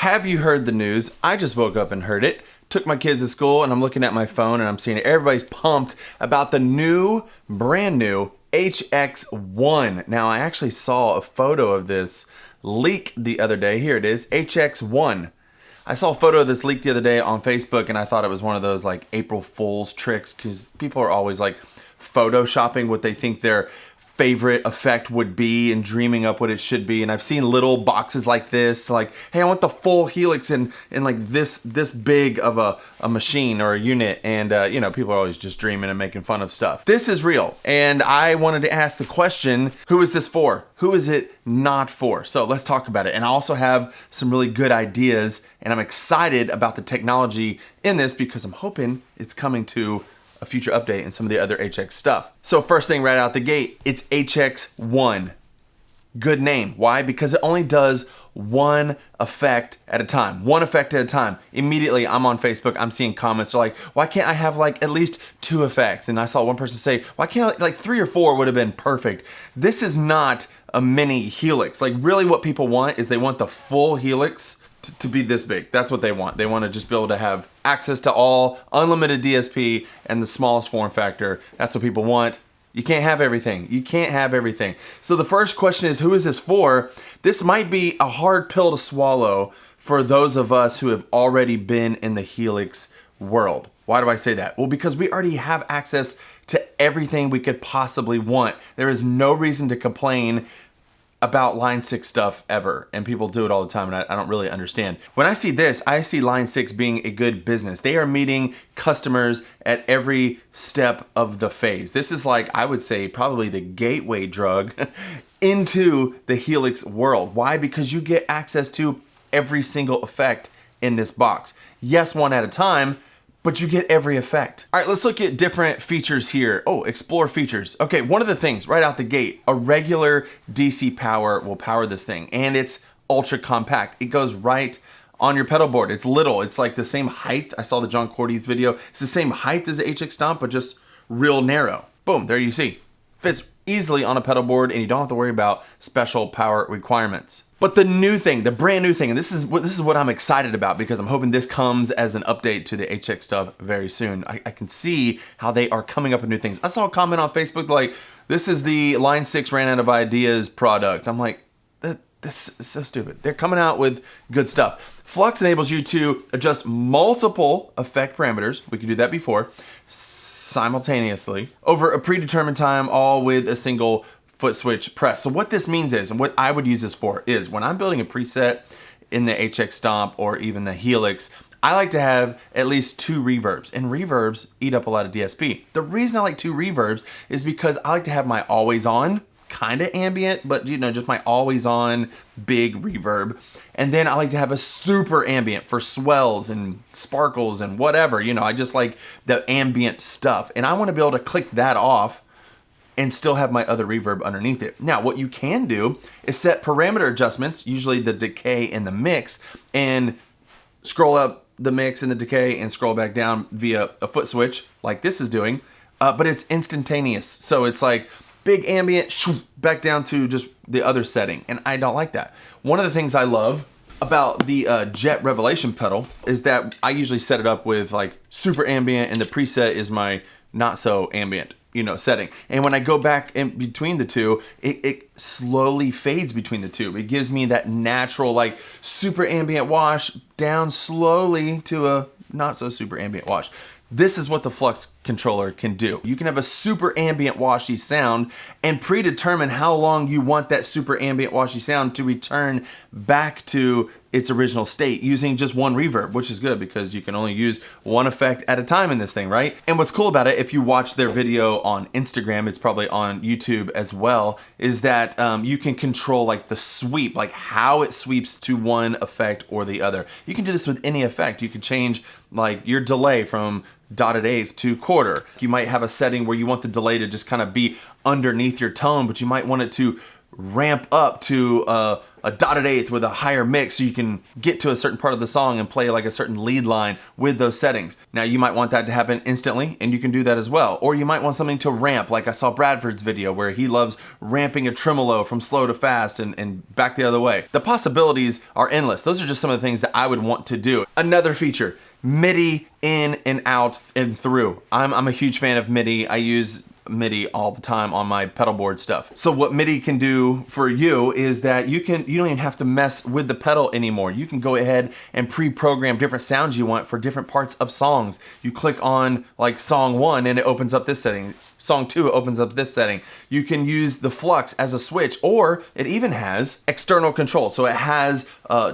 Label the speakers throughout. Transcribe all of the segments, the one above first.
Speaker 1: Have you heard the news? I just woke up and heard it. Took my kids to school and I'm looking at my phone and I'm seeing everybody's pumped about the brand new HX1. Now I actually saw a photo of this leak the other day. Here it is, HX1. I saw a photo of this leak the other day on Facebook and I thought it was one of those like April Fool's tricks, because people are always like photoshopping what they think their favorite effect would be and dreaming up what it should be. And I've seen little boxes like this, like, hey, I want the full Helix in like this big of a machine or a unit. And you know, people are always just dreaming and making fun of stuff. This is real. And I wanted to ask the question, who is this for? Who is it not for? So let's talk about it. And I also have some really good ideas and I'm excited about the technology in this because I'm hoping it's coming to a future update and some of the other HX stuff. So first thing right out the gate, it's HX1. Good name. Why? Because it only does one effect at a time. One effect at a time. Immediately I'm on Facebook, I'm seeing comments. They're like, why can't I have like at least 2 effects? And I saw one person say, why can't I, like 3 or 4 would have been perfect. This is not a mini Helix. Like really what people want is they want the full Helix to be this big. That's what they want. They want to just be able to have access to all unlimited DSP and the smallest form factor. That's what people want. You can't have everything. You can't have everything. So the first question is, who is this for? This might be a hard pill to swallow for those of us who have already been in the Helix world. Why do I say that? Well, because we already have access to everything we could possibly want. There is no reason to complain about Line 6 stuff ever, and people do it all the time and I don't really understand. When I see this, I see Line 6 being a good business. They are meeting customers at every step of the phase. This is like, I would say, probably the gateway drug into the Helix world. Why? Because you get access to every single effect in this box. Yes, one at a time, but you get every effect. All right, let's look at different features here. Oh, explore features. Okay, one of the things right out the gate, a regular DC power will power this thing, and it's ultra compact. It goes right on your pedal board. It's little, it's like the same height. I saw the John Cordy's video. It's the same height as the HX Stomp, but just real narrow. Boom, there you see. Fits easily on a pedal board and you don't have to worry about special power requirements. But the new thing, the brand new thing, and this is what I'm excited about because I'm hoping this comes as an update to the HX stuff very soon. I can see how they are coming up with new things. I saw a comment on Facebook like, this is the Line 6 ran out of ideas product. I'm like, this is so stupid. They're coming out with good stuff. FLUX enables you to adjust multiple effect parameters. We could do that before, simultaneously, over a predetermined time, all with a single foot switch press. So what this means is, and what I would use this for is, when I'm building a preset in the HX Stomp or even the Helix, I like to have at least 2 reverbs, and reverbs eat up a lot of DSP. The reason I like 2 reverbs is because I like to have my always on, kind of ambient, but you know, just my always on big reverb. And then I like to have a super ambient for swells and sparkles and whatever, you know, I just like the ambient stuff. And I want to be able to click that off and still have my other reverb underneath it. Now, what you can do is set parameter adjustments, usually the decay and the mix, and scroll up the mix and the decay and scroll back down via a foot switch like this is doing, but it's instantaneous. So it's like big ambient, back down to just the other setting, and I don't like that. One of the things I love about the Jet Revelation pedal is that I usually set it up with like super ambient and the preset is my not so ambient, you know, setting. And when I go back in between the two, it slowly fades between the two. It gives me that natural like super ambient wash down slowly to a not so super ambient wash. This is what the FLUX controller can do. You can have a super ambient washy sound and predetermine how long you want that super ambient washy sound to return back to its original state using just one reverb, which is good because you can only use one effect at a time in this thing, right? And what's cool about it, if you watch their video on Instagram, it's probably on YouTube as well, is that you can control like the sweep, like how it sweeps to one effect or the other. You can do this with any effect. You can change like your delay from dotted eighth to quarter. You might have a setting where you want the delay to just kind of be underneath your tone, but you might want it to ramp up to a a dotted eighth with a higher mix so you can get to a certain part of the song and play like a certain lead line with those settings. Now you might want that to happen instantly, and you can do that as well. Or you might want something to ramp, like I saw Bradford's video where he loves ramping a tremolo from slow to fast and back the other way. The possibilities are endless. Those are just some of the things that I would want to do. Another feature, MIDI in and out and through. I'm a huge fan of MIDI. I use MIDI all the time on my pedal board stuff. So what MIDI can do for you is that you don't even have to mess with the pedal anymore. You can go ahead and pre-program different sounds you want for different parts of songs. You click on like song 1 and it opens up this setting. Song 2 opens up this setting. You can use the FLUX as a switch, or it even has external control. So it has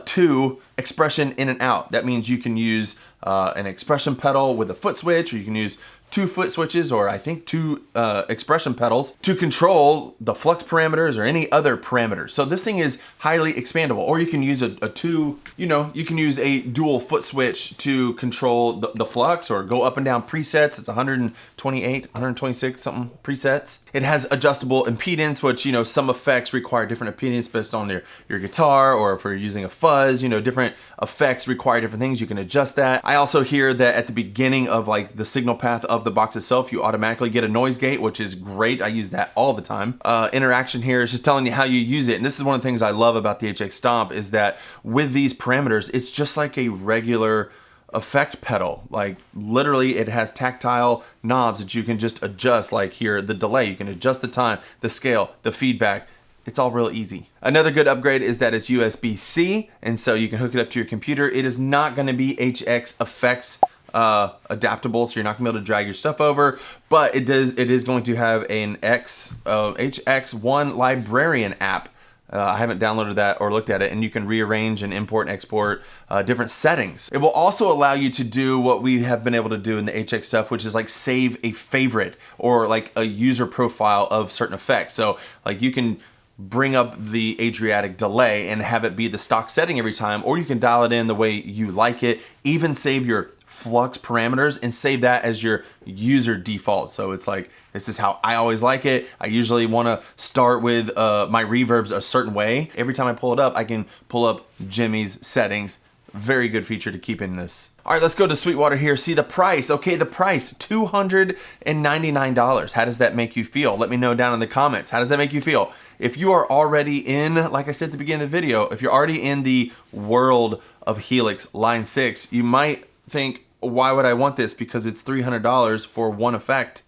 Speaker 1: 2 expression in and out. That means you can use an expression pedal with a foot switch, or you can use 2 foot switches, or I think 2 expression pedals to control the flux parameters or any other parameters. So this thing is highly expandable. Or you can use you can use a dual foot switch to control the flux, or go up and down presets. It's 128, 126 something presets. It has adjustable impedance, which, some effects require different impedance based on your guitar, or if you're using a fuzz, different effects require different things. You can adjust that. I also hear that at the beginning of like the signal path of the box itself, you automatically get a noise gate, which is great. I use that all the time. Interaction here is just telling you how you use it. And this is one of the things I love about the HX Stomp, is that with these parameters, it's just like a regular effect pedal. Like literally it has tactile knobs that you can just adjust, like here, the delay, you can adjust the time, the scale, the feedback. It's all real easy. Another good upgrade is that it's USB-C, and so you can hook it up to your computer. It is not going to be HX effects adaptable, so you're not gonna be able to drag your stuff over, but it is going to have an HX1 librarian app. I haven't downloaded that or looked at it, and you can rearrange and import and export different settings. It will also allow you to do what we have been able to do in the HX stuff, which is like save a favorite or like a user profile of certain effects. So like you can bring up the Adriatic delay and have it be the stock setting every time, or you can dial it in the way you like it, even save your flux parameters and save that as your user default. So it's like, this is how I always like it. I usually want to start with my reverbs a certain way. Every time I pull it up, I can pull up Jimmy's settings. Very good feature to keep in this. All right, let's go to Sweetwater here. See the price. Okay, the price, $299. How does that make you feel? Let me know down in the comments. How does that make you feel? If you are already in, like I said at the beginning of the video, if you're already in the world of Helix Line 6, you might think, why would I want this? Because it's $300 for one effect,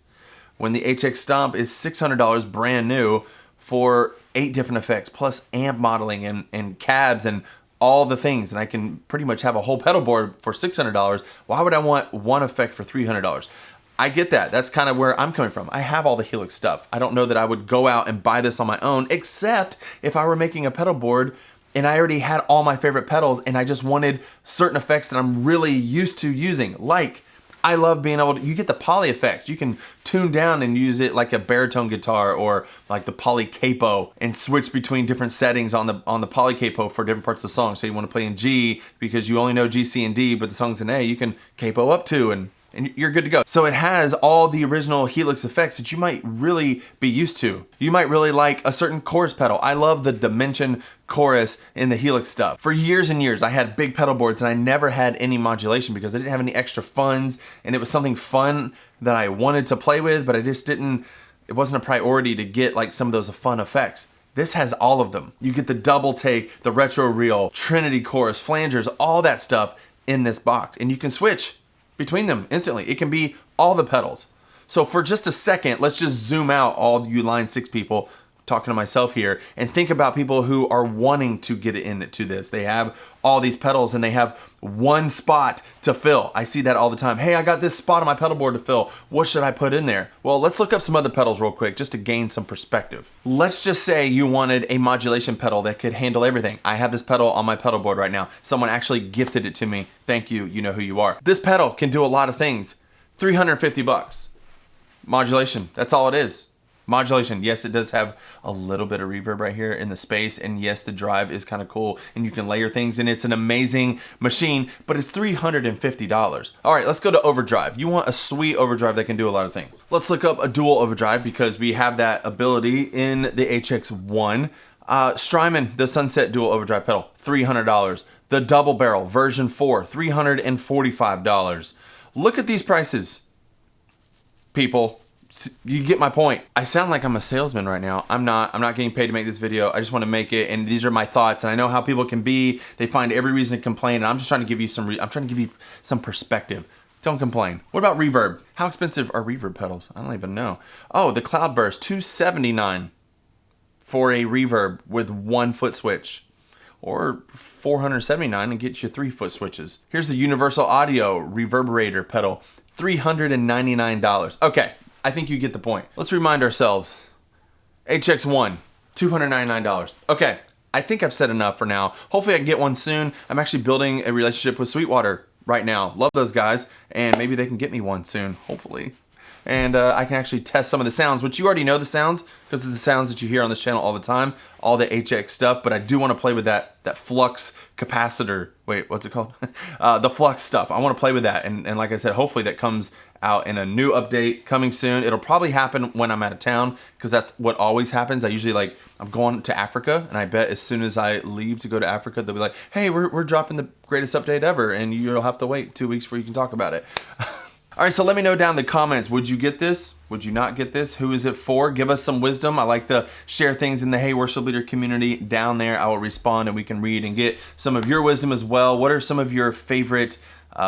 Speaker 1: when the HX Stomp is $600 brand new for 8 different effects, plus amp modeling and cabs and all the things. And I can pretty much have a whole pedal board for $600. Why would I want one effect for $300? I get that. That's kind of where I'm coming from. I have all the Helix stuff. I don't know that I would go out and buy this on my own, except if I were making a pedal board and I already had all my favorite pedals and I just wanted certain effects that I'm really used to using. Like, I love being able to, you get the poly effects. You can tune down and use it like a baritone guitar, or like the poly capo, and switch between different settings on the poly capo for different parts of the song. So you want to play in G because you only know G, C, and D, but the song's in A, you can capo up to, and you're good to go. So it has all the original Helix effects that you might really be used to. You might really like a certain chorus pedal. I love the Dimension chorus in the Helix stuff. For years and years, I had big pedal boards and I never had any modulation because I didn't have any extra funds, and it was something fun that I wanted to play with, but I just didn't, it wasn't a priority to get like some of those fun effects. This has all of them. You get the double take, the retro reel, Trinity chorus, flangers, all that stuff in this box, and you can switch between them instantly. It can be all the pedals. So for just a second, let's just zoom out, all you Line 6 people, talking to myself here, and think about people who are wanting to get into this. They have all these pedals and they have one spot to fill. I see that all the time. Hey, I got this spot on my pedal board to fill. What should I put in there? Well, let's look up some other pedals real quick just to gain some perspective. Let's just say you wanted a modulation pedal that could handle everything. I have this pedal on my pedal board right now. Someone actually gifted it to me. Thank you. You know who you are. This pedal can do a lot of things. $350. Modulation. That's all it is. Modulation, yes, it does have a little bit of reverb right here in the space, and yes, the drive is kind of cool, and you can layer things, and it's an amazing machine, but it's $350. All right, let's go to overdrive. You want a sweet overdrive that can do a lot of things. Let's look up a dual overdrive because we have that ability in the HX1. Strymon, the Sunset Dual Overdrive pedal, $300. The Double Barrel version 4, $345. Look at these prices, people. You get my point. I sound like I'm a salesman right now. I'm not getting paid to make this video. I just want to make it, and these are my thoughts. And I know how people can be. They find every reason to complain, and I'm just trying to give you some. I'm trying to give you some perspective. Don't complain. What about reverb? How expensive are reverb pedals? I don't even know. Oh, the Cloudburst, $279 for a reverb with 1-foot switch, or $479 and get you 3-foot switches. Here's the Universal Audio reverberator pedal, $399. Okay. I think you get the point. Let's remind ourselves. HX1, $299. Okay, I think I've said enough for now. Hopefully I can get one soon. I'm actually building a relationship with Sweetwater right now. Love those guys, and maybe they can get me one soon, hopefully. And I can actually test some of the sounds, which you already know the sounds, because of the sounds that you hear on this channel all the time, all the HX stuff, but I do want to play with that FLUX capacitor. Wait, what's it called? The FLUX stuff. I want to play with that, and like I said, hopefully that comes out in a new update coming soon. It'll probably happen when I'm out of town, because that's what always happens. I usually I'm going to Africa, and I bet as soon as I leave to go to Africa, they'll be like, hey, we're dropping the greatest update ever, and you'll have to wait 2 weeks before you can talk about it. All right, so let me know down in the comments, would you get this? Would you not get this? Who is it for? Give us some wisdom. I like to share things in the Hey Worship Leader community down there. I will respond and we can read and get some of your wisdom as well. What are some of your favorite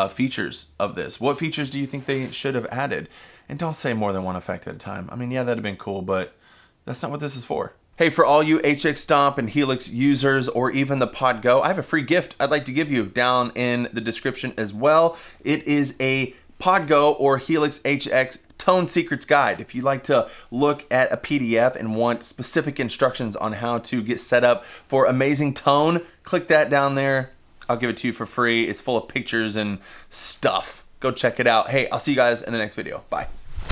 Speaker 1: features of this? What features do you think they should have added? And don't say more than one effect at a time. I mean, yeah, that'd have been cool, but that's not what this is for. Hey, for all you HX Stomp and Helix users, or even the Pod Go, I have a free gift I'd like to give you down in the description as well. It is a Pod Go or Helix HX Tone Secrets Guide. If you'd like to look at a PDF and want specific instructions on how to get set up for amazing tone, click that down there. I'll give it to you for free. It's full of pictures and stuff. Go check it out. Hey, I'll see you guys in the next video. Bye.